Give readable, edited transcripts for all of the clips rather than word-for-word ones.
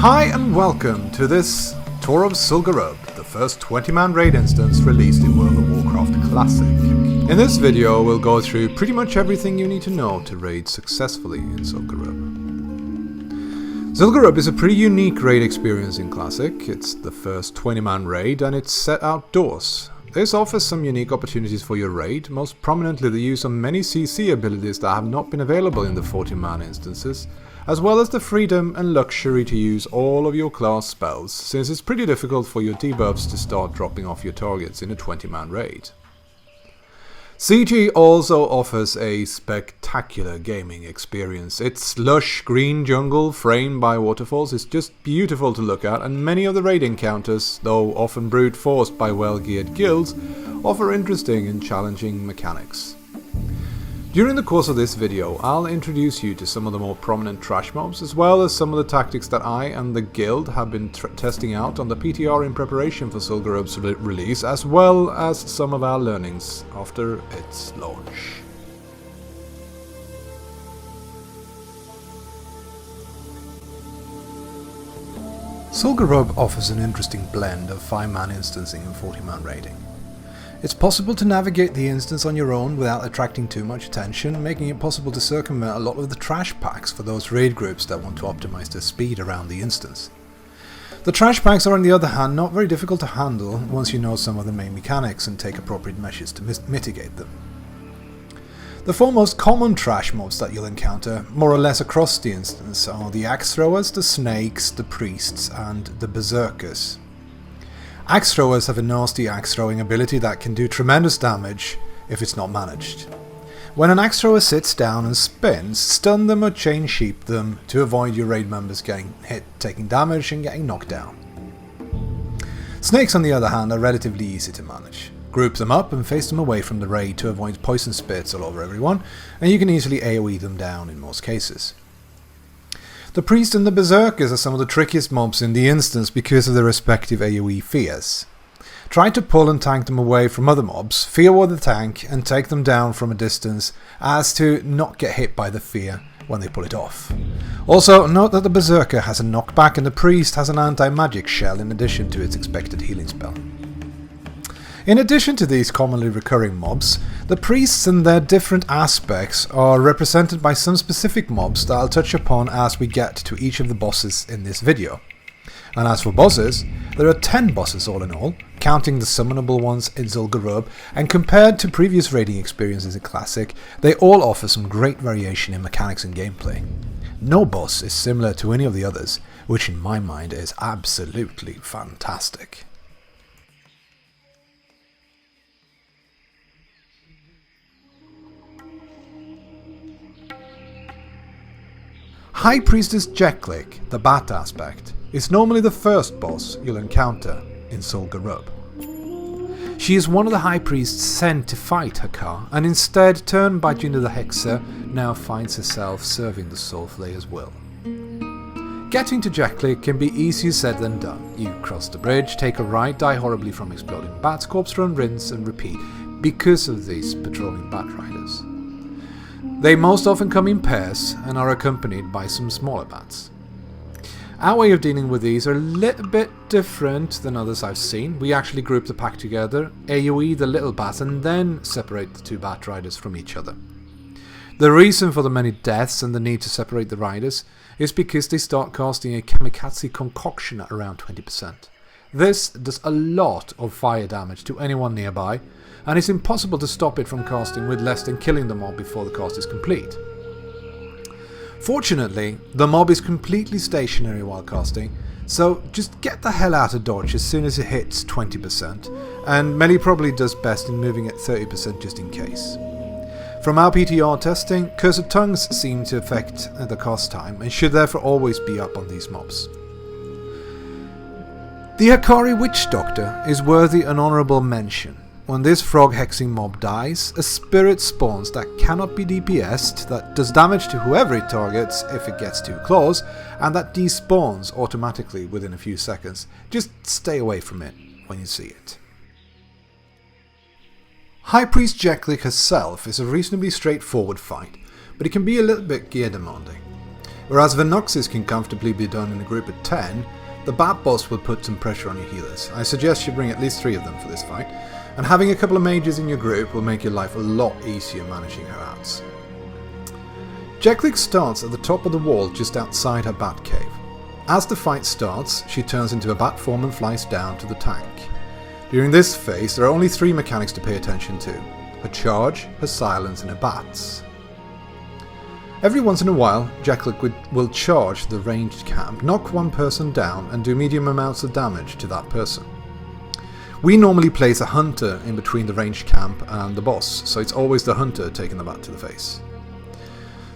Hi and welcome to this tour of Zul'Gurub, the first 20-man raid instance released in World of Warcraft Classic. In this video we'll go through pretty much everything you need to know to raid successfully in Zul'Gurub. Zul'Gurub is a pretty unique raid experience in Classic. It's the first 20-man raid and it's set outdoors. This offers some unique opportunities for your raid, most prominently the use of many CC abilities that have not been available in the 40-man instances, as well as the freedom and luxury to use all of your class spells, since it's pretty difficult for your debuffs to start dropping off your targets in a 20-man raid. CG also offers a spectacular gaming experience. Its lush green jungle framed by waterfalls is just beautiful to look at, and many of the raid encounters, though often brute forced by well-geared guilds, offer interesting and challenging mechanics. During the course of this video, I'll introduce you to some of the more prominent trash mobs, as well as some of the tactics that I and the guild have been testing out on the PTR in preparation for Zul'Gurub's release, as well as some of our learnings after its launch. Zul'Gurub offers an interesting blend of 5-man instancing and 40-man raiding. It's possible to navigate the instance on your own without attracting too much attention, making it possible to circumvent a lot of the trash packs for those raid groups that want to optimize their speed around the instance. The trash packs are, on the other hand, not very difficult to handle once you know some of the main mechanics and take appropriate measures to mitigate them. The four most common trash mobs that you'll encounter, more or less across the instance, are the axe throwers, the snakes, the priests, and the berserkers. Axe throwers have a nasty axe throwing ability that can do tremendous damage if it's not managed. When an axe thrower sits down and spins, stun them or chain sheep them to avoid your raid members getting hit, taking damage and getting knocked down. Snakes, on the other hand, are relatively easy to manage. Group them up and face them away from the raid to avoid poison spits all over everyone, and you can easily AoE them down in most cases. The Priest and the Berserkers are some of the trickiest mobs in the instance because of their respective AoE fears. Try to pull and tank them away from other mobs, fear ward the tank and take them down from a distance as to not get hit by the fear when they pull it off. Also, note that the Berserker has a knockback and the Priest has an anti-magic shell in addition to its expected healing spell. In addition to these commonly recurring mobs, the priests and their different aspects are represented by some specific mobs that I'll touch upon as we get to each of the bosses in this video. And as for bosses, there are 10 bosses all in all, counting the summonable ones in Zul'Gurub, and compared to previous raiding experiences in Classic, they all offer some great variation in mechanics and gameplay. No boss is similar to any of the others, which in my mind is absolutely fantastic. High Priestess Jeklik, the Bat aspect, is normally the first boss you'll encounter in Zul'Gurub. She is one of the High Priests sent to fight Hakar, and instead, turned by Jina the Hexer, now finds herself serving the Soulflayer's will. Getting to Jeklik can be easier said than done. You cross the bridge, take a right, die horribly from exploding bats, corpse run, rinse and repeat, because of these patrolling bat riders. They most often come in pairs and are accompanied by some smaller bats. Our way of dealing with these are a little bit different than others I've seen. We actually group the pack together, AoE the little bats, and then separate the two bat riders from each other. The reason for the many deaths and the need to separate the riders is because they start casting a kamikaze concoction at around 20%. This does a lot of fire damage to anyone nearby, and it's impossible to stop it from casting with less than killing the mob before the cast is complete. Fortunately, the mob is completely stationary while casting, so just get the hell out of dodge as soon as it hits 20%, and melee probably does best in moving at 30% just in case. From our PTR testing, Cursed Tongues seem to affect the cast time and should therefore always be up on these mobs. The Hakari Witch Doctor is worthy an honourable mention. When this frog hexing mob dies, a spirit spawns that cannot be DPS'd, that does damage to whoever it targets if it gets too close, and that despawns automatically within a few seconds. Just stay away from it when you see it. High Priest Jeklik herself is a reasonably straightforward fight, but it can be a little bit gear demanding. Whereas Venoxys can comfortably be done in a group of 10, the Bat Boss will put some pressure on your healers. I suggest you bring at least 3 of them for this fight, and having a couple of mages in your group will make your life a lot easier managing her outs. Jeklik starts at the top of the wall just outside her Bat Cave. As the fight starts, she turns into a bat form and flies down to the tank. During this phase, there are only 3 mechanics to pay attention to: her charge, her silence, and her bats. Every once in a while, Jeklik will charge the ranged camp, knock one person down, and do medium amounts of damage to that person. We normally place a hunter in between the ranged camp and the boss, so it's always the hunter taking the bat to the face.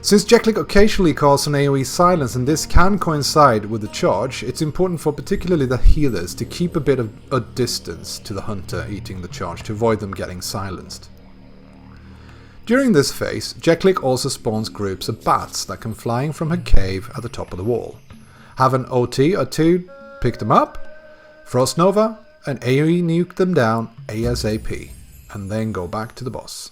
Since Jeklik occasionally casts an AoE silence and this can coincide with the charge, it's important for particularly the healers to keep a bit of a distance to the hunter eating the charge to avoid them getting silenced. During this phase, Jeklik also spawns groups of bats that come flying from her cave at the top of the wall. Have an OT or 2 pick them up, Frost Nova, and AoE nuke them down ASAP, and then go back to the boss.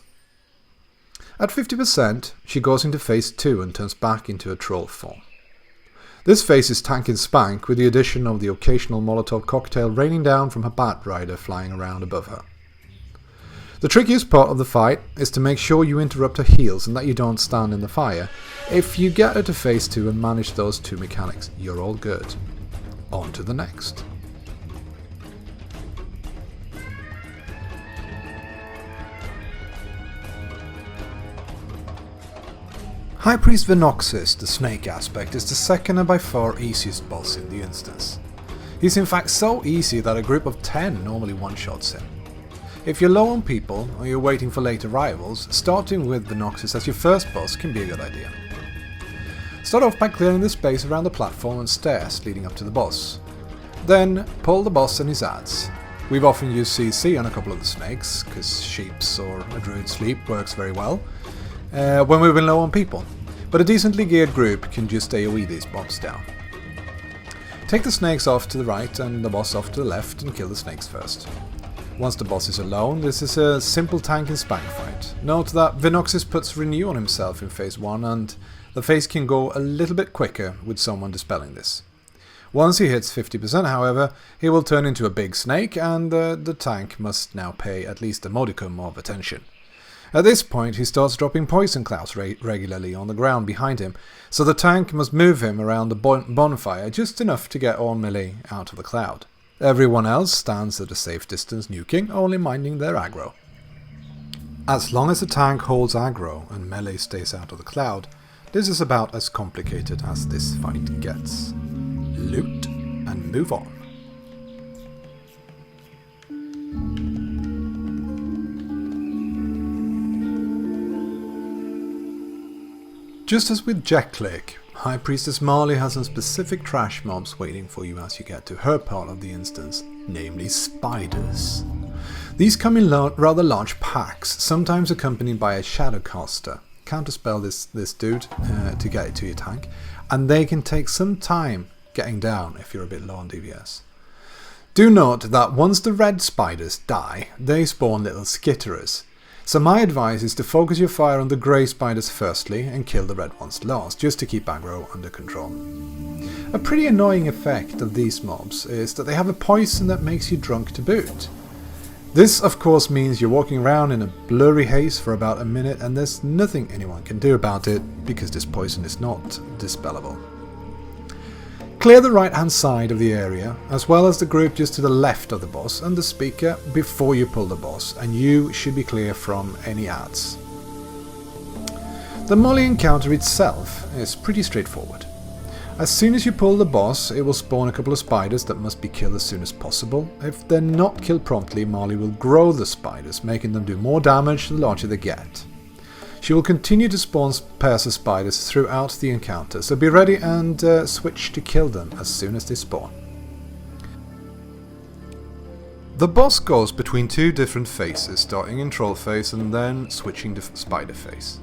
At 50%, she goes into phase 2 and turns back into a troll form. This phase is tank and spank with the addition of the occasional Molotov cocktail raining down from her Bat Rider flying around above her. The trickiest part of the fight is to make sure you interrupt her heals and that you don't stand in the fire. If you get her to phase 2 and manage those 2 mechanics, you're all good. On to the next. High Priest Venoxys, the snake aspect, is the second and by far easiest boss in the instance. He's in fact so easy that a group of 10 normally one-shots him. If you're low on people, or you're waiting for late arrivals, starting with Venoxys as your first boss can be a good idea. Start off by clearing the space around the platform and stairs leading up to the boss. Then, pull the boss and his adds. We've often used CC on a couple of the snakes, because Sheep's or a Druid Sleep works very well, when we've been low on people, but a decently geared group can just AoE these mobs down. Take the snakes off to the right and the boss off to the left and kill the snakes first. Once the boss is alone, this is a simple tank and spank fight. Note that Venoxys puts Renew on himself in phase 1 and the phase can go a little bit quicker with someone dispelling this. Once he hits 50% however, he will turn into a big snake and the tank must now pay at least a modicum of attention. At this point he starts dropping poison clouds regularly on the ground behind him, so the tank must move him around the bonfire just enough to get all melee out of the cloud. Everyone else stands at a safe distance nuking, only minding their aggro. As long as the tank holds aggro and melee stays out of the cloud, this is about as complicated as this fight gets. Loot and move on. Just as with Jeklik, High Priestess Marley has some specific trash mobs waiting for you as you get to her part of the instance, namely spiders. These come in rather large packs, sometimes accompanied by a Shadowcaster. Counterspell this dude to get it to your tank, and they can take some time getting down if you're a bit low on DPS. Do note that once the red spiders die, they spawn little skitterers. So my advice is to focus your fire on the grey spiders firstly and kill the red ones last, just to keep aggro under control. A pretty annoying effect of these mobs is that they have a poison that makes you drunk to boot. This of course means you're walking around in a blurry haze for about a minute and there's nothing anyone can do about it because this poison is not dispellable. Clear the right hand side of the area, as well as the group just to the left of the boss and the speaker before you pull the boss, and you should be clear from any adds. The Molly encounter itself is pretty straightforward. As soon as you pull the boss, it will spawn a couple of spiders that must be killed as soon as possible. If they're not killed promptly, Molly will grow the spiders, making them do more damage the larger they get. She will continue to spawn pairs of spiders throughout the encounter, so be ready and switch to kill them as soon as they spawn. The boss goes between 2 different phases, starting in Troll phase and then switching to Spider phase.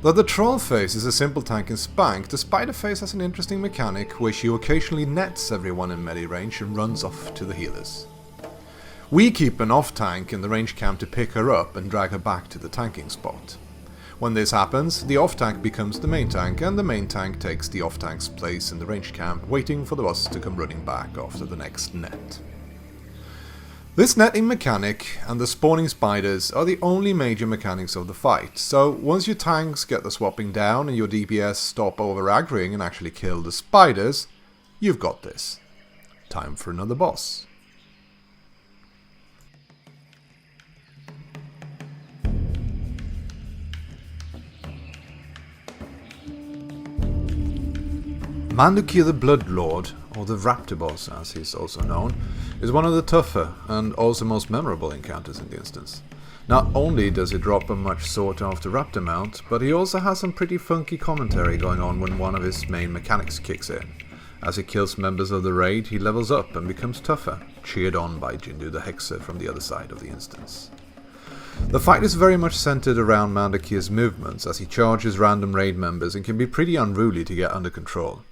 Though the Troll phase is a simple tank and spank, the Spider phase has an interesting mechanic where she occasionally nets everyone in melee range and runs off to the healers. We keep an off tank in the range camp to pick her up and drag her back to the tanking spot. When this happens, the off-tank becomes the main tank, and the main tank takes the off-tank's place in the range camp, waiting for the boss to come running back after the next net. This netting mechanic and the spawning spiders are the only major mechanics of the fight, so once your tanks get the swapping down and your DPS stop over-aggroing and actually kill the spiders, you've got this. Time for another boss. Mandukir the Bloodlord, or the Raptor boss as he's also known, is one of the tougher and also most memorable encounters in the instance. Not only does he drop a much sought after Raptor mount, but he also has some pretty funky commentary going on when one of his main mechanics kicks in. As he kills members of the raid, he levels up and becomes tougher, cheered on by Jindu the Hexer from the other side of the instance. The fight is very much centered around Mandukir's movements as he charges random raid members and can be pretty unruly to get under control.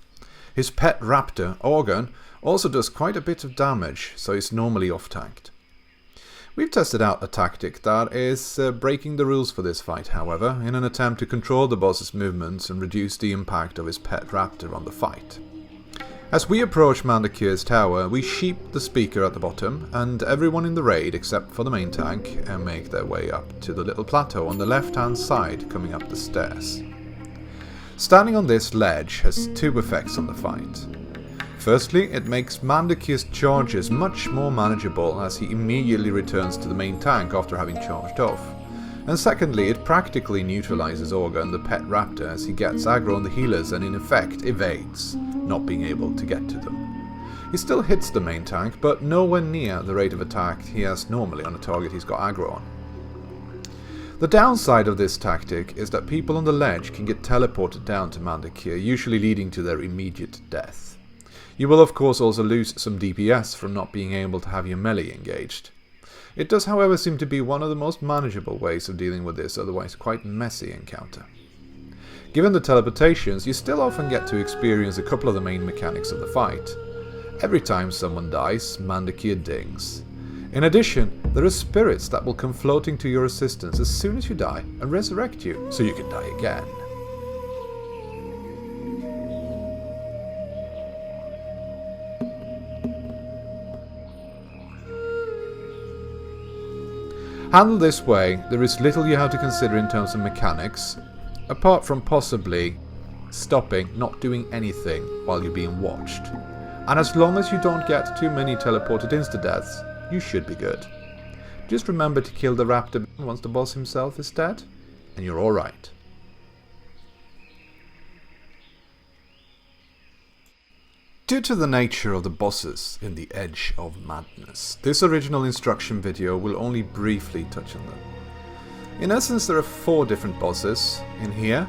His pet raptor, Organ, also does quite a bit of damage, so he's normally off-tanked. We've tested out a tactic that is breaking the rules for this fight, however, in an attempt to control the boss's movements and reduce the impact of his pet raptor on the fight. As we approach Mandukir's tower, we sheep the speaker at the bottom, and everyone in the raid, except for the main tank, make their way up to the little plateau on the left-hand side coming up the stairs. Standing on this ledge has two effects on the fight. Firstly, it makes Mandukir's charges much more manageable as he immediately returns to the main tank after having charged off. And secondly, it practically neutralizes Organ the pet raptor as he gets aggro on the healers and in effect evades, not being able to get to them. He still hits the main tank, but nowhere near the rate of attack he has normally on a target he's got aggro on. The downside of this tactic is that people on the ledge can get teleported down to Mandukir, usually leading to their immediate death. You will of course also lose some DPS from not being able to have your melee engaged. It does however seem to be one of the most manageable ways of dealing with this otherwise quite messy encounter. Given the teleportations, you still often get to experience a couple of the main mechanics of the fight. Every time someone dies, Mandukir dings. In addition, there are spirits that will come floating to your assistance as soon as you die and resurrect you, so you can die again. Handled this way, there is little you have to consider in terms of mechanics, apart from possibly stopping, not doing anything while you're being watched. And as long as you don't get too many teleported insta-deaths, you should be good. Just remember to kill the raptor once the boss himself is dead, and you're alright. Due to the nature of the bosses in the Edge of Madness, this original instruction video will only briefly touch on them. In essence, there are 4 different bosses in here,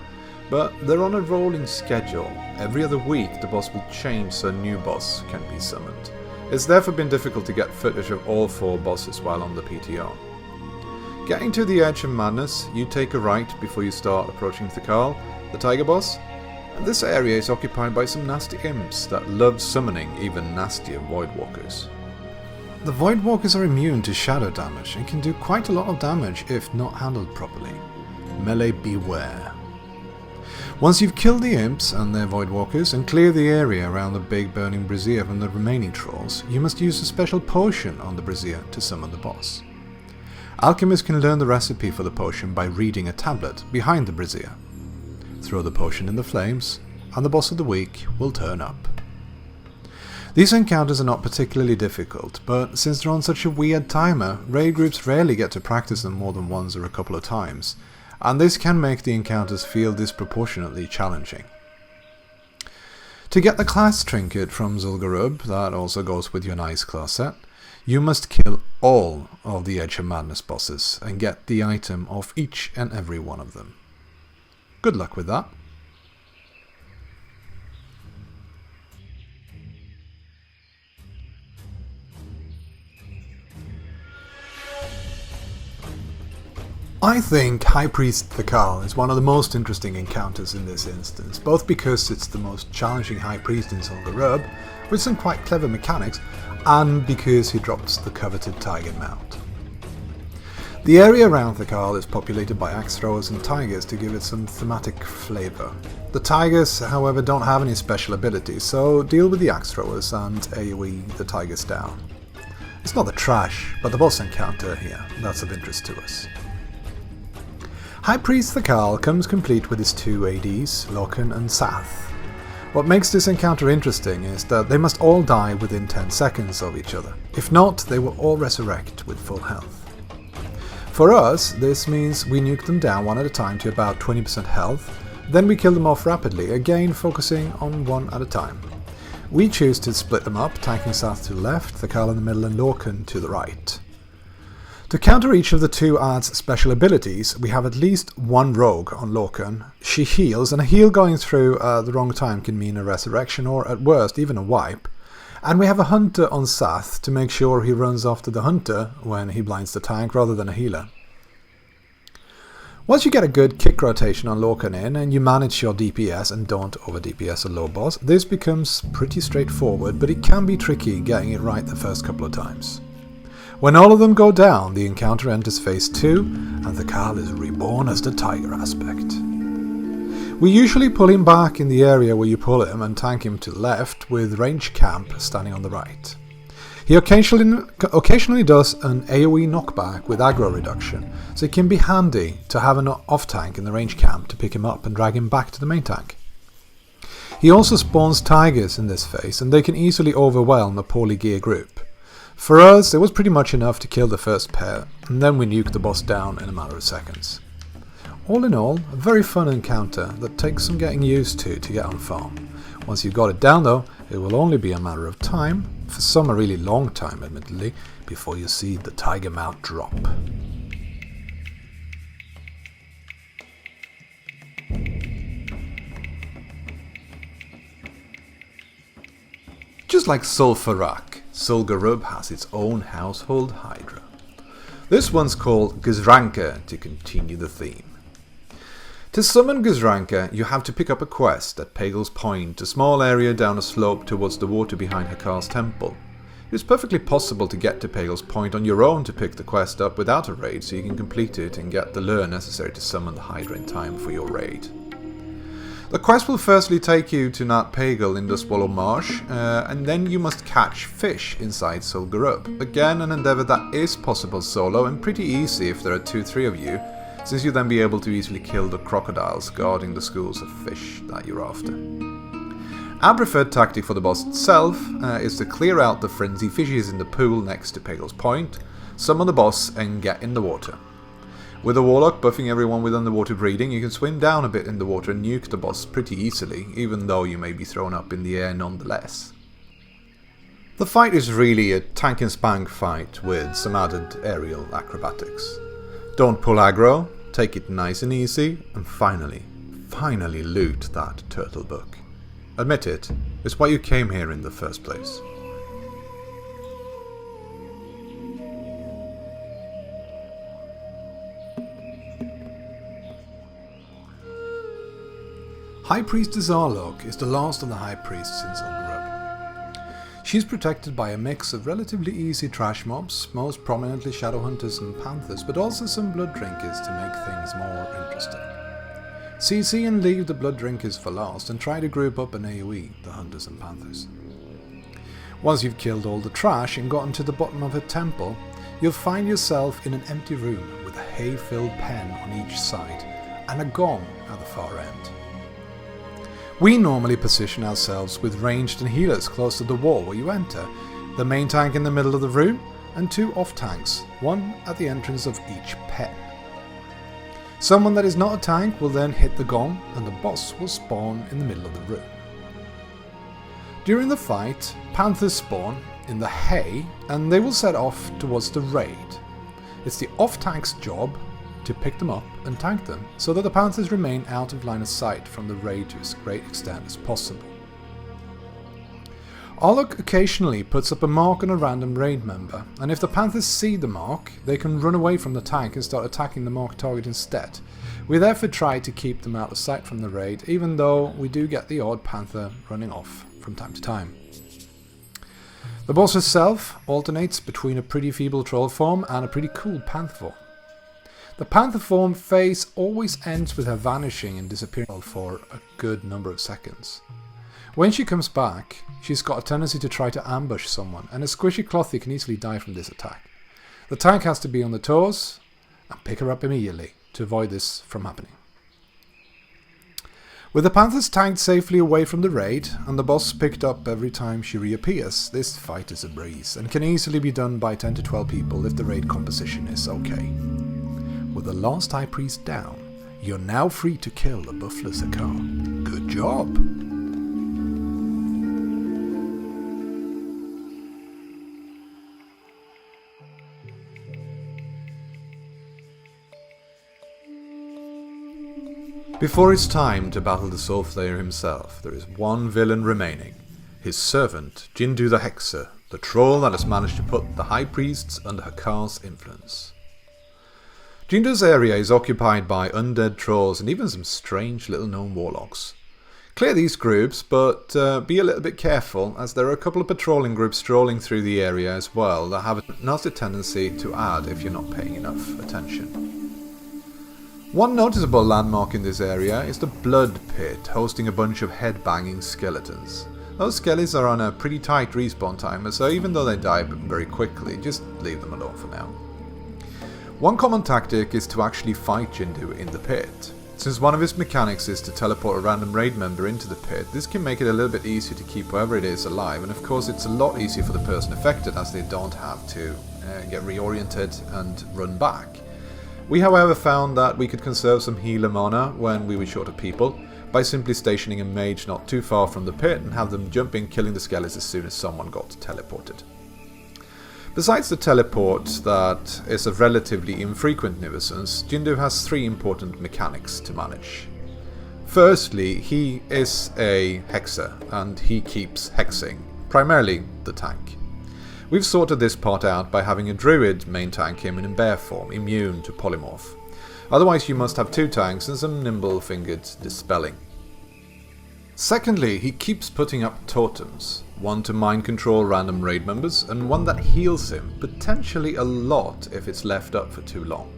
but they're on a rolling schedule. Every other week the boss will change so a new boss can be summoned. It's therefore been difficult to get footage of all 4 bosses while on the PTR. Getting to the Edge of Madness, you take a right before you start approaching Thakal, the tiger boss, and this area is occupied by some nasty imps that love summoning even nastier Voidwalkers. The Voidwalkers are immune to shadow damage and can do quite a lot of damage if not handled properly. Melee beware. Once you've killed the imps and their Voidwalkers and clear the area around the big burning brazier from the remaining trolls, you must use a special potion on the brazier to summon the boss. Alchemists can learn the recipe for the potion by reading a tablet behind the brazier. Throw the potion in the flames, and the boss of the week will turn up. These encounters are not particularly difficult, but since they're on such a weird timer, raid groups rarely get to practice them more than once or a couple of times, and this can make the encounters feel disproportionately challenging. To get the class trinket from Zul'Gurub, that also goes with your nice class set, you must kill all of the Edge of Madness bosses and get the item of each and every one of them. Good luck with that. I think High Priest Thakal is one of the most interesting encounters in this instance, both because it's the most challenging High Priest in Zul'Gurub, with some quite clever mechanics, and because he drops the coveted Tiger mount. The area around the Khal is populated by axe throwers and tigers to give it some thematic flavour. The tigers, however, don't have any special abilities, so deal with the axe throwers and AoE the tigers down. It's not the trash, but the boss encounter here that's of interest to us. High Priest the Khal comes complete with his 2 ADs, Loken and Sath. What makes this encounter interesting is that they must all die within 10 seconds of each other. If not, they will all resurrect with full health. For us, this means we nuke them down one at a time to about 20% health, then we kill them off rapidly, again focusing on one at a time. We choose to split them up, tanking Sath to the left, the Khal in the middle and Loken to the right. To counter each of the 2 adds special abilities, we have at least one rogue on Loken. She heals, and a heal going through the wrong time can mean a resurrection or at worst even a wipe. And we have a hunter on Sath to make sure he runs after the hunter when he blinds the tank rather than a healer. Once you get a good kick rotation on Loken in and you manage your DPS and don't over DPS a low boss, this becomes pretty straightforward, but it can be tricky getting it right the first couple of times. When all of them go down, the encounter enters phase 2 and the Khal is reborn as the tiger aspect. We usually pull him back in the area where you pull him and tank him to the left with range camp standing on the right. He occasionally does an AoE knockback with aggro reduction, so it can be handy to have an off tank in the range camp to pick him up and drag him back to the main tank. He also spawns tigers in this phase and they can easily overwhelm a poorly geared group. For us, it was pretty much enough to kill the first pair, and then we nuke the boss down in a matter of seconds. All in all, a very fun encounter that takes some getting used to get on farm. Once you've got it down though, it will only be a matter of time, for some a really long time admittedly, before you see the tiger mount drop. Just like Zul'Gurub, Zul'Gurub has its own household Hydra. This one's called Guzranka to continue the theme. To summon Guzranka, you have to pick up a quest at Pagel's Point, a small area down a slope towards the water behind Hakar's temple. It is perfectly possible to get to Pagel's Point on your own to pick the quest up without a raid, so you can complete it and get the lure necessary to summon the Hydra in time for your raid. The quest will firstly take you to Nat Pagel in the Swallow Marsh, and then you must catch fish inside Zul'Gurub. Again, an endeavour that is possible solo and pretty easy if there are 2-3 of you, since you'll then be able to easily kill the crocodiles guarding the schools of fish that you're after. Our preferred tactic for the boss itself is to clear out the frenzy fishes in the pool next to Pagel's Point, summon the boss and get in the water. With a warlock buffing everyone with underwater breathing, you can swim down a bit in the water and nuke the boss pretty easily, even though you may be thrown up in the air nonetheless. The fight is really a tank and spank fight with some added aerial acrobatics. Don't pull aggro, take it nice and easy, and finally loot that turtle book. Admit it, it's why you came here in the first place. High Priestess Arlok is the last of the High Priests in Zul'Gurub. She's protected by a mix of relatively easy trash mobs, most prominently Shadowhunters and Panthers, but also some Blood Drinkers to make things more interesting. CC and leave the Blood Drinkers for last and try to group up an AoE, the Hunters and Panthers. Once you've killed all the trash and gotten to the bottom of her temple, you'll find yourself in an empty room with a hay-filled pen on each side and a gong at the far end. We normally position ourselves with ranged and healers close to the wall where you enter, the main tank in the middle of the room, and 2 off-tanks, one at the entrance of each pen. Someone that is not a tank will then hit the gong, and the boss will spawn in the middle of the room. During the fight, Panthers spawn in the hay, and they will set off towards the raid. It's the off-tank's job to pick them up and tank them, so that the Panthers remain out of line of sight from the raid to as great extent as possible. Arlok occasionally puts up a mark on a random raid member, and if the Panthers see the mark, they can run away from the tank and start attacking the marked target instead. We therefore try to keep them out of sight from the raid, even though we do get the odd Panther running off from time to time. The boss herself alternates between a pretty feeble troll form and a pretty cool Panther form. The panther form phase always ends with her vanishing and disappearing for a good number of seconds. When she comes back, she's got a tendency to try to ambush someone, and a squishy clothy can easily die from this attack. The tank has to be on the toes and pick her up immediately to avoid this from happening. With the panthers tanked safely away from the raid, and the boss picked up every time she reappears, this fight is a breeze, and can easily be done by 10 to 12 people if the raid composition is okay. With the last High Priest down, you're now free to kill the Buffalo Sakar. Good job! Before it's time to battle the Soulflayer himself, there is one villain remaining. His servant, Jindu the Hexer, the troll that has managed to put the High Priests under Hakar's influence. Jindu's area is occupied by undead trolls and even some strange little known warlocks. Clear these groups, but be a little bit careful, as there are a couple of patrolling groups strolling through the area as well that have a nasty tendency to add if you're not paying enough attention. One noticeable landmark in this area is the Blood Pit, hosting a bunch of head-banging skeletons. Those skellies are on a pretty tight respawn timer, so even though they die very quickly, just leave them alone for now. One common tactic is to actually fight Jindu in the pit. Since one of his mechanics is to teleport a random raid member into the pit, this can make it a little bit easier to keep whoever it is alive, and of course it's a lot easier for the person affected as they don't have to get reoriented and run back. We however found that we could conserve some healer mana when we were short of people by simply stationing a mage not too far from the pit and have them jump in killing the skellies as soon as someone got teleported. Besides the teleport that is a relatively infrequent nuisance, Jindu has three important mechanics to manage. Firstly, he is a hexer and he keeps hexing, primarily the tank. We've sorted this part out by having a druid main tank him in bear form, immune to polymorph. Otherwise you must have two tanks and some nimble-fingered dispelling. Secondly, he keeps putting up totems, one to mind control random raid members and one that heals him, potentially a lot if it's left up for too long.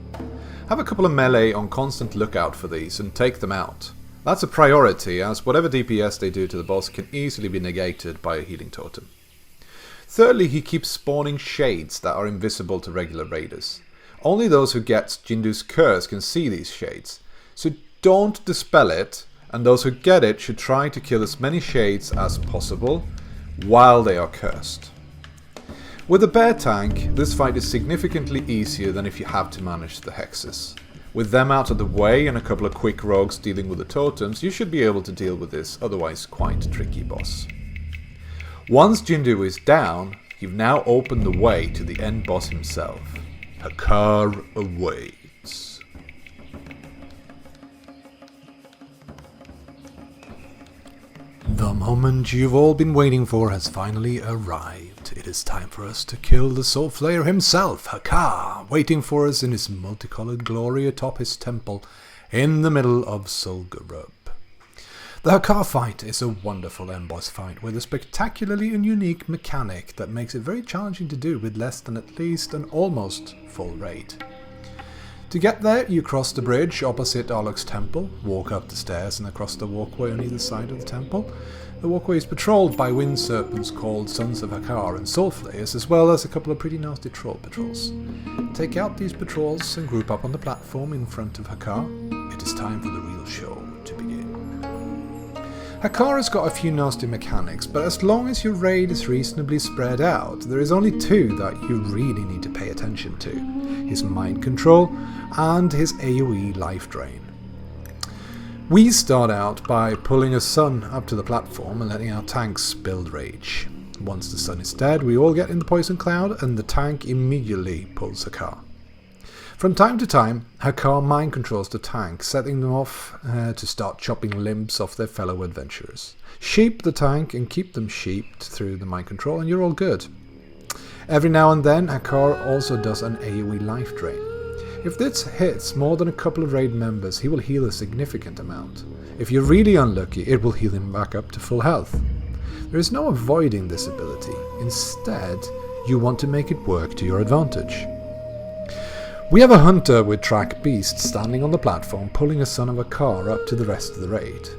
Have a couple of melee on constant lookout for these and take them out. That's a priority, as whatever DPS they do to the boss can easily be negated by a healing totem. Thirdly, he keeps spawning shades that are invisible to regular raiders. Only those who get Jindu's curse can see these shades, so don't dispel it, and those who get it should try to kill as many shades as possible while they are cursed. With a bear tank, this fight is significantly easier than if you have to manage the hexes. With them out of the way and a couple of quick rogues dealing with the totems, you should be able to deal with this otherwise quite tricky boss. Once Jindu is down, you've now opened the way to the end boss himself. Hakar awaits. The moment you've all been waiting for has finally arrived. It is time for us to kill the Soulflayer himself, Hakar, waiting for us in his multicolored glory atop his temple in the middle of Zul'Gurub. The Hakar fight is a wonderful end boss fight with a spectacularly and unique mechanic that makes it very challenging to do with less than at least an almost full raid. To get there, you cross the bridge opposite Arlok's temple, walk up the stairs and across the walkway on either side of the temple. The walkway is patrolled by wind serpents called Sons of Hakar and Soulflayers, as well as a couple of pretty nasty troll patrols. Take out these patrols and group up on the platform in front of Hakar. It is time for the real show to begin. Hakar has got a few nasty mechanics, but as long as your raid is reasonably spread out, there is only two that you really need to pay attention to: his mind control and his AoE life drain. We start out by pulling a sun up to the platform and letting our tanks build rage. Once the sun is dead, we all get in the poison cloud and the tank immediately pulls Hakar. From time to time, Hakar mind controls the tank, setting them off to start chopping limbs off their fellow adventurers. Sheep the tank and keep them sheeped through the mind control and you're all good. Every now and then, Hakar also does an AoE life drain. If this hits more than a couple of raid members, he will heal a significant amount. If you're really unlucky, it will heal him back up to full health. There is no avoiding this ability. Instead, you want to make it work to your advantage. We have a hunter with track beast standing on the platform pulling a son of a car up to the rest of the raid.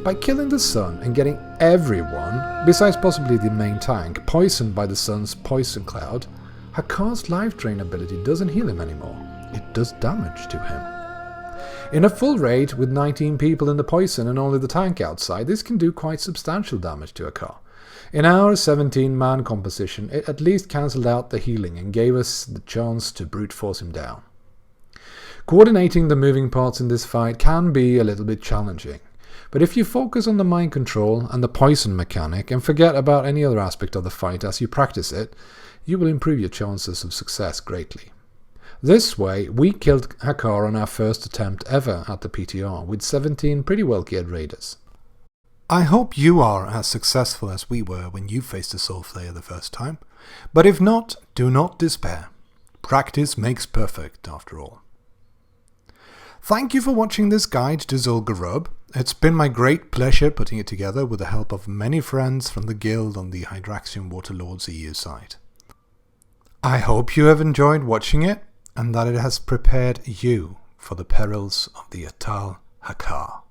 By killing the son and getting everyone, besides possibly the main tank, poisoned by the sun's poison cloud, Hakar's life drain ability doesn't heal him anymore. It does damage to him. In a full raid with 19 people in the poison and only the tank outside, this can do quite substantial damage to Hakar. In our 17-man composition, it at least cancelled out the healing and gave us the chance to brute force him down. Coordinating the moving parts in this fight can be a little bit challenging, but if you focus on the mind control and the poison mechanic and forget about any other aspect of the fight as you practice it, you will improve your chances of success greatly. This way, we killed Hakar on our first attempt ever at the PTR with 17 pretty well geared raiders. I hope you are as successful as we were when you faced a Soul Flayer the first time, but if not, do not despair. Practice makes perfect, after all. Thank you for watching this guide to Zul'Gurub. It's been my great pleasure putting it together with the help of many friends from the guild on the Hydraxian Waterlords EU side. I hope you have enjoyed watching it, and that it has prepared you for the perils of the Atal Hakar.